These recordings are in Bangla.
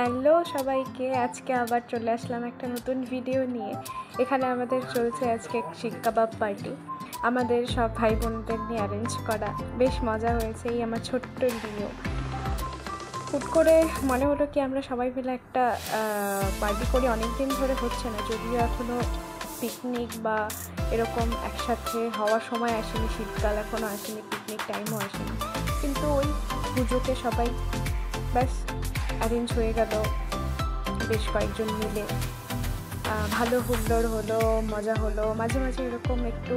হ্যালো সবাইকে, আজকে আবার চলে আসলাম একটা নতুন ভিডিও নিয়ে। এখানে আমাদের চলছে আজকে শিক কাবাব পার্টি। আমাদের সব ভাই বোনদের নিয়ে অ্যারেঞ্জ করা, বেশ মজা হয়েছে। এই আমার ছোট্ট ভিডিও হুট করে মনে হলো কি আমরা সবাই মিলে একটা পার্টি করি। অনেক দিন ধরে হচ্ছে না, যদিও এখনও পিকনিক বা এরকম একসাথে হওয়ার সময় আসেনি, শীতকাল এখনও আসেনি, পিকনিক টাইমও আসেনি, কিন্তু ওই পুজোতে সবাই ব্যাস অ্যারেঞ্জ হয়ে গেল বেশ কয়েকজন মিলে। ভালো হুল্লোড় হলো, মজা হলো। মাঝে মাঝে এরকম একটু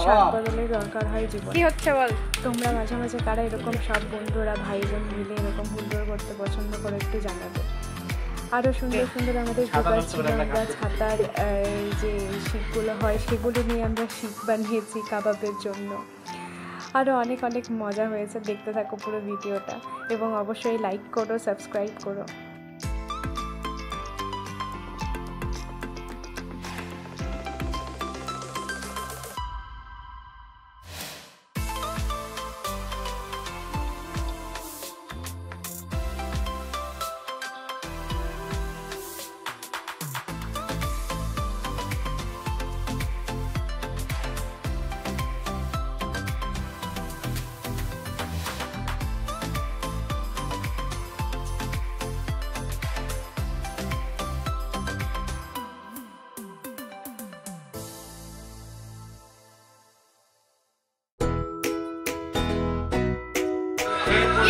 স্বাদ বদলের দরকার হয় জীবনে। কি হচ্ছে বল? তোমরা মাঝে মাঝে কারা এরকম সব বন্ধুরা ভাই বোন মিলে এরকম হুল্লোড় করতে পছন্দ করে একটু জানাবে। আরও সুন্দর সুন্দর আমাদের জোগাড় ছিল। আমরা ছাতার যে শিকগুলো হয় সেগুলো নিয়ে আমরা শিক বানিয়েছি কাবাবের জন্য। আরও অনেক অনেক মজা হয়েছে। দেখতে থাকো পুরো ভিডিওটা এবং অবশ্যই লাইক করো, সাবস্ক্রাইব করো।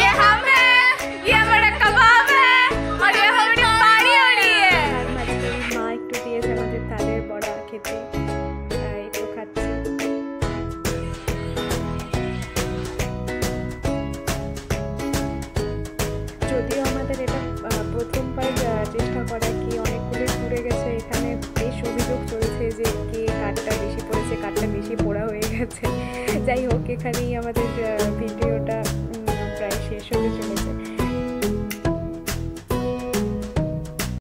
ये हम हैं, ये हमारा कबाब है और ये हमारी पानी हो रही है। মা একটু দিয়েছে আমাদের তালের বড়া খেতে, একটু খাচ্ছি। যদিও আমাদের এটা প্রথমবার চেষ্টা করা, কি অনেকগুলো ঘুরে গেছে। এখানে বেশ অভিযোগ চলছে যে কে কাঠটা বেশি পড়েছে, কাঠটা বেশি পোড়া হয়ে গেছে। যাই হোক, এখানেই আমাদের ভিডিওটা